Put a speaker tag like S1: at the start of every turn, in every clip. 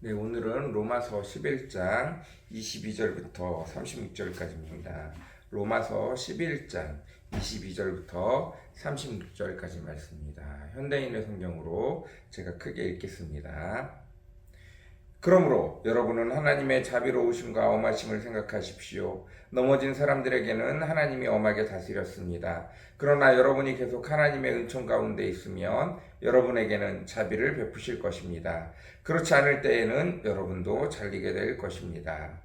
S1: 네, 오늘은 로마서 11장 22절부터 36절까지입니다. 로마서 11장 22절부터 36절까지 말씀입니다. 현대인의 성경으로 제가 크게 읽겠습니다. 그러므로 여러분은 하나님의 자비로우심과 엄하심을 생각하십시오. 넘어진 사람들에게는 하나님이 엄하게 다스렸습니다. 그러나 여러분이 계속 하나님의 은총 가운데 있으면 여러분에게는 자비를 베푸실 것입니다. 그렇지 않을 때에는 여러분도 잘리게 될 것입니다.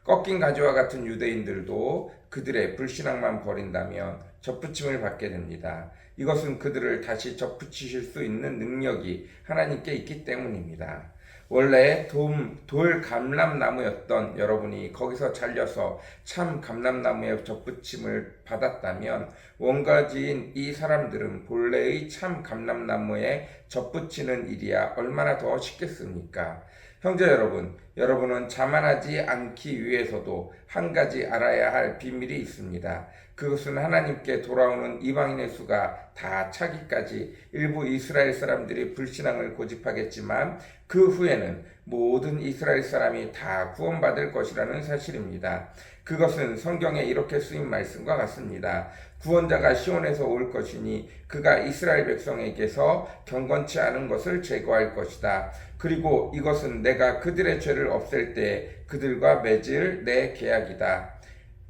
S1: 꺾인 가지와 같은 유대인들도 그들의 불신앙만 버린다면 접붙임을 받게 됩니다. 이것은 그들을 다시 접붙이실 수 있는 능력이 하나님께 있기 때문입니다. 원래 돌 감람나무였던 여러분이 거기서 잘려서 참 감람나무에 접붙임을 받았다면 원가지인 이 사람들은 본래의 참 감람나무에 접붙이는 일이야 얼마나 더 쉽겠습니까? 형제 여러분, 여러분은 자만하지 않기 위해서도 한 가지 알아야 할 비밀이 있습니다. 그것은 하나님께 돌아오는 이방인의 수가 다 차기까지 일부 이스라엘 사람들이 불신앙을 고집하겠지만 그 후에는 모든 이스라엘 사람이 다 구원받을 것이라는 사실입니다. 그것은 성경에 이렇게 쓰인 말씀과 같습니다. 구원자가 시온에서 올 것이니 그가 이스라엘 백성에게서 경건치 않은 것을 제거할 것이다. 그리고 이것은 내가 그들의 죄를 없앨 때 그들과 맺을 내 계약이다.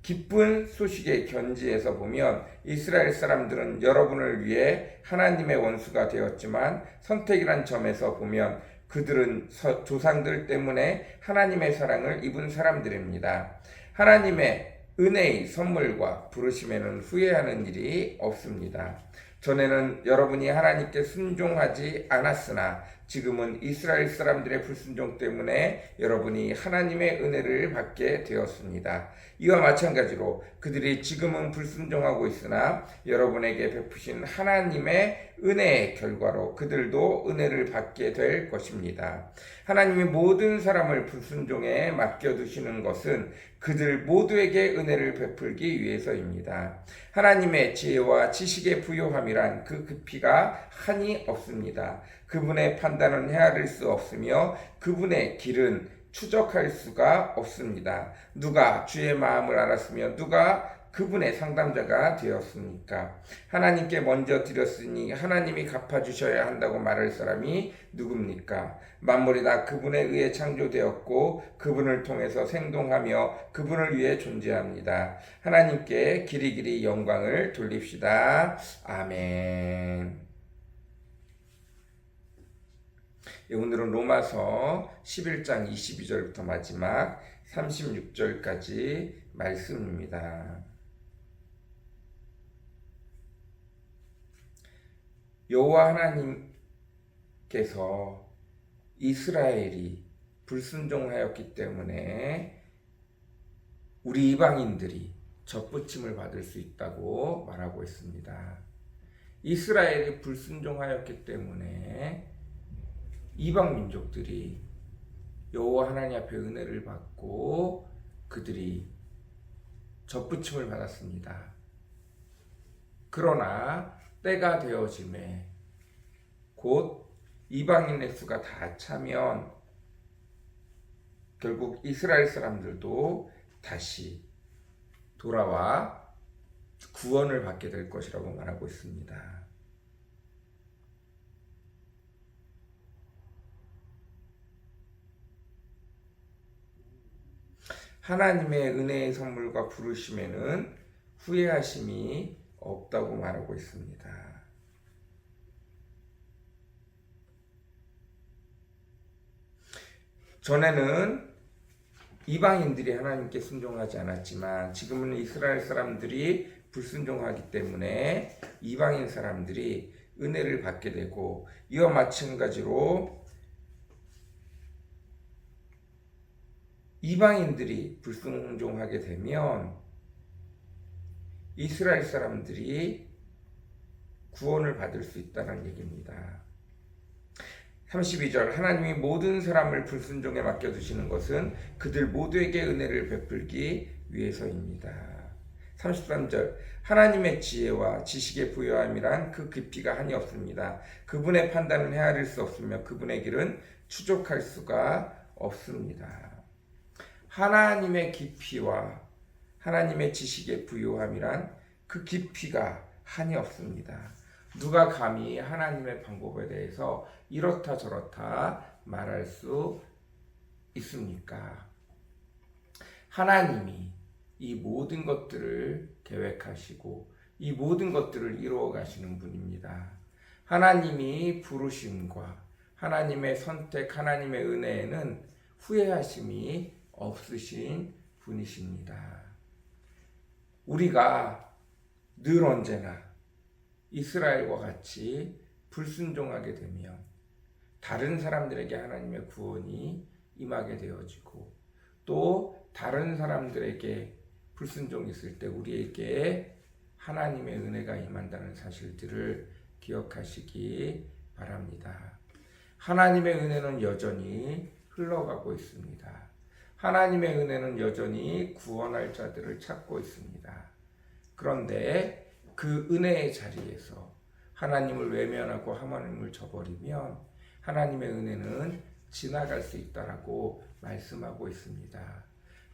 S1: 기쁜 소식의 견지에서 보면 이스라엘 사람들은 여러분을 위해 하나님의 원수가 되었지만 선택이란 점에서 보면 그들은 조상들 때문에 하나님의 사랑을 입은 사람들입니다. 하나님의 은혜의 선물과 부르심에는 후회하는 일이 없습니다. 전에는 여러분이 하나님께 순종하지 않았으나 지금은 이스라엘 사람들의 불순종 때문에 여러분이 하나님의 은혜를 받게 되었습니다. 이와 마찬가지로 그들이 지금은 불순종하고 있으나 여러분에게 베푸신 하나님의 은혜의 결과로 그들도 은혜를 받게 될 것입니다. 하나님이 모든 사람을 불순종에 맡겨두시는 것은 그들 모두에게 은혜를 베풀기 위해서입니다. 하나님의 지혜와 지식의 부요함이란 그 깊이가 한이 없습니다. 그분의 판단은 헤아릴 수 없으며 그분의 길은 추적할 수가 없습니다. 누가 주의 마음을 알았으며 누가 그분의 상담자가 되었습니까? 하나님께 먼저 드렸으니 하나님이 갚아주셔야 한다고 말할 사람이 누굽니까? 만물이 다 그분에 의해 창조되었고 그분을 통해서 생동하며 그분을 위해 존재합니다. 하나님께 길이길이 영광을 돌립시다. 아멘. 오늘은 로마서 11장 22절부터 마지막 36절까지 말씀입니다. 여호와 하나님께서 이스라엘이 불순종하였기 때문에 우리 이방인들이 접붙임을 받을 수 있다고 말하고 있습니다. 이스라엘이 불순종하였기 때문에 이방 민족들이 여호와 하나님 앞에 은혜를 받고 그들이 접붙임을 받았습니다. 그러나 때가 되어짐에 곧 이방인의 수가 다 차면 결국 이스라엘 사람들도 다시 돌아와 구원을 받게 될 것이라고 말하고 있습니다. 하나님의 은혜의 선물과 부르심에는 후회하심이 없다고 말하고 있습니다. 전에는 이방인들이 하나님께 순종하지 않았지만 지금은 이스라엘 사람들이 불순종하기 때문에 이방인 사람들이 은혜를 받게 되고 이와 마찬가지로 이방인들이 불순종하게 되면 이스라엘 사람들이 구원을 받을 수 있다는 얘기입니다. 32절 하나님이 모든 사람을 불순종에 맡겨두시는 것은 그들 모두에게 은혜를 베풀기 위해서입니다. 33절 하나님의 지혜와 지식의 부요함이란 그 깊이가 한이 없습니다. 그분의 판단은 헤아릴 수 없으며 그분의 길은 추적할 수가 없습니다. 하나님의 깊이와 하나님의 지식의 부요함이란 그 깊이가 한이 없습니다. 누가 감히 하나님의 방법에 대해서 이렇다 저렇다 말할 수 있습니까? 하나님이 이 모든 것들을 계획하시고 이 모든 것들을 이루어 가시는 분입니다. 하나님이 부르심과 하나님의 선택, 하나님의 은혜에는 후회하심이 없으신 분이십니다. 우리가 늘 언제나 이스라엘과 같이 불순종하게 되면 다른 사람들에게 하나님의 구원이 임하게 되어지고 또 다른 사람들에게 불순종이 있을 때 우리에게 하나님의 은혜가 임한다는 사실들을 기억하시기 바랍니다. 하나님의 은혜는 여전히 흘러가고 있습니다. 하나님의 은혜는 여전히 구원할 자들을 찾고 있습니다. 그런데 그 은혜의 자리에서 하나님을 외면하고 하나님을 저버리면 하나님의 은혜는 지나갈 수 있다라고 말씀하고 있습니다.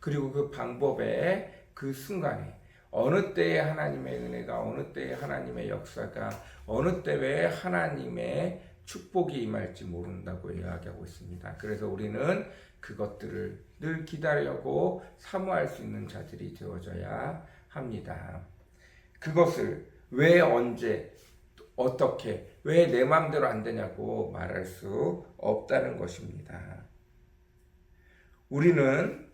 S1: 그리고 그 방법에 그 순간에 어느 때에 하나님의 은혜가 어느 때에 하나님의 역사가 어느 때에 하나님의 축복이 임할지 모른다고 이야기하고 있습니다. 그래서 우리는 그것들을 늘 기다려고 사모할 수 있는 자들이 되어져야 합니다. 그것을 왜 언제 어떻게 왜 내 마음대로 안 되냐고 말할 수 없다는 것입니다. 우리는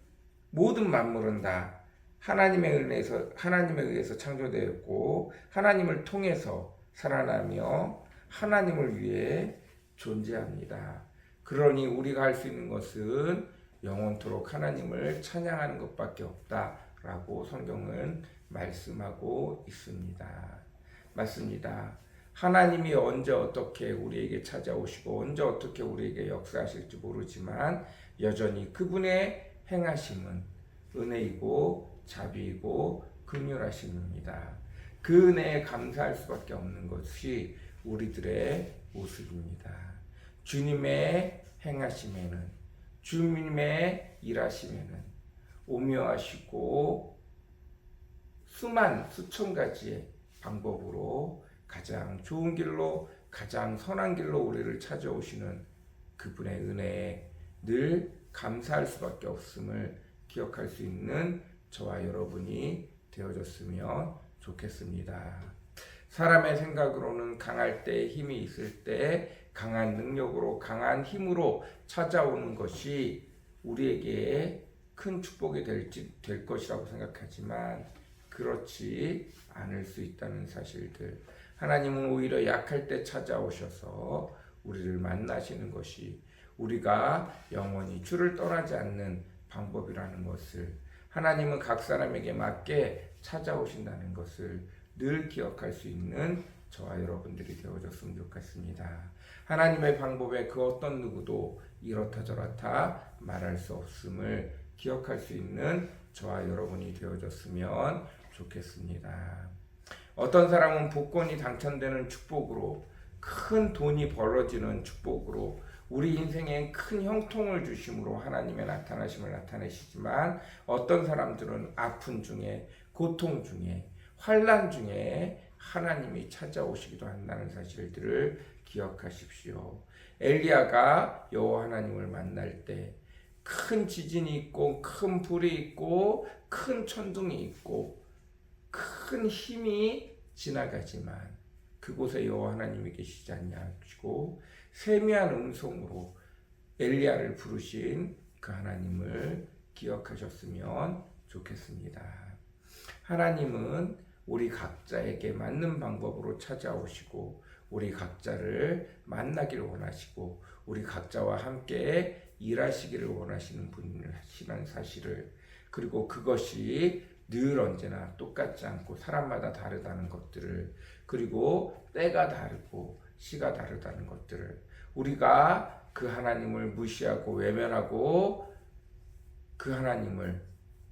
S1: 모든 만물은 다 하나님에 의해서 창조되었고 하나님을 통해서 살아나며 하나님을 위해 존재합니다. 그러니 우리가 할 수 있는 것은 영원토록 하나님을 찬양하는 것밖에 없다라고 성경은 말씀하고 있습니다. 맞습니다. 하나님이 언제 어떻게 우리에게 찾아오시고 언제 어떻게 우리에게 역사하실지 모르지만 여전히 그분의 행하심은 은혜이고 자비이고 긍휼하심입니다. 그 은혜에 감사할 수밖에 없는 것이 우리들의 모습입니다. 주님의 행하심에는 주님의 일하심에는 오묘하시고 수천 가지의 방법으로 가장 좋은 길로 가장 선한 길로 우리를 찾아오시는 그분의 은혜에 늘 감사할 수밖에 없음을 기억할 수 있는 저와 여러분이 되어졌으면 좋겠습니다. 사람의 생각으로는 강할 때 힘이 있을 때 강한 능력으로 강한 힘으로 찾아오는 것이 우리에게 큰 축복이 될 것이라고 생각하지만 그렇지 않을 수 있다는 사실들. 하나님은 오히려 약할 때 찾아오셔서 우리를 만나시는 것이 우리가 영원히 주를 떠나지 않는 방법이라는 것을 하나님은 각 사람에게 맞게 찾아오신다는 것을 늘 기억할 수 있는 저와 여러분들이 되어줬으면 좋겠습니다. 하나님의 방법에 그 어떤 누구도 이렇다 저렇다 말할 수 없음을 기억할 수 있는 저와 여러분이 되어줬으면 좋겠습니다. 어떤 사람은 복권이 당첨되는 축복으로 큰 돈이 벌어지는 축복으로 우리 인생에 큰 형통을 주심으로 하나님의 나타나심을 나타내시지만 어떤 사람들은 아픈 중에 고통 중에 환난 중에 하나님이 찾아오시기도 한다는 사실들을 기억하십시오. 엘리야가 여호와 하나님을 만날 때 큰 지진이 있고 큰 불이 있고 큰 천둥이 있고 큰 힘이 지나가지만 그곳에 여호와 하나님이 계시지 아니하시고 세미한 음성으로 엘리야를 부르신 그 하나님을 기억하셨으면 좋겠습니다. 하나님은 우리 각자에게 맞는 방법으로 찾아오시고 우리 각자를 만나기를 원하시고 우리 각자와 함께 일하시기를 원하시는 분이라는 사실을 그리고 그것이 늘 언제나 똑같지 않고 사람마다 다르다는 것들을 그리고 때가 다르고 시가 다르다는 것들을 우리가 그 하나님을 무시하고 외면하고 그 하나님을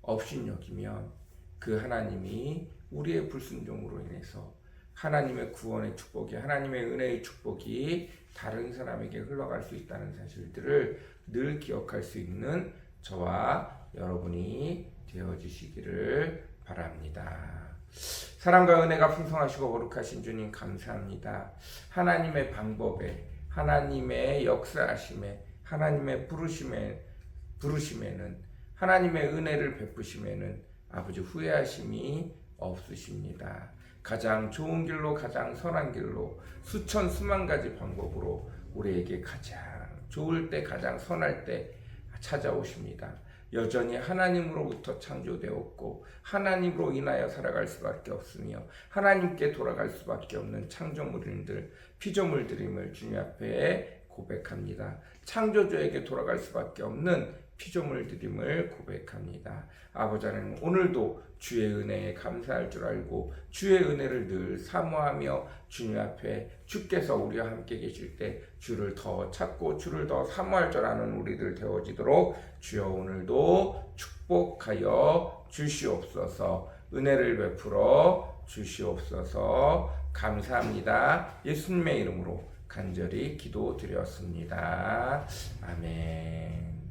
S1: 업신여기면 그 하나님이 우리의 불순종으로 인해서 하나님의 구원의 축복이, 하나님의 은혜의 축복이 다른 사람에게 흘러갈 수 있다는 사실들을 늘 기억할 수 있는 저와 여러분이 되어주시기를 바랍니다. 사랑과 은혜가 풍성하시고 거룩하신 주님 감사합니다. 하나님의 방법에, 하나님의 역사하심에, 하나님의 부르심에는, 하나님의 은혜를 베푸심에는 아버지 후회하심이 없으십니다. 가장 좋은 길로, 가장 선한 길로, 수천 수만 가지 방법으로 우리에게 가장 좋을 때, 가장 선할 때 찾아오십니다. 여전히 하나님으로부터 창조되었고 하나님으로 인하여 살아갈 수밖에 없으며 하나님께 돌아갈 수밖에 없는 창조물인들, 피조물들임을 주님 앞에 고백합니다. 창조주에게 돌아갈 수밖에 없는 피조물들임을 고백합니다. 아버지 하나님, 오늘도 주의 은혜에 감사할 줄 알고 주의 은혜를 늘 사모하며 주님 앞에 주께서 우리와 함께 계실 때 주를 더 찾고 주를 더 사모할 줄 아는 우리들 되어지도록 주여 오늘도 축복하여 주시옵소서. 은혜를 베풀어 주시옵소서. 감사합니다. 예수님의 이름으로 간절히 기도드렸습니다. 아멘.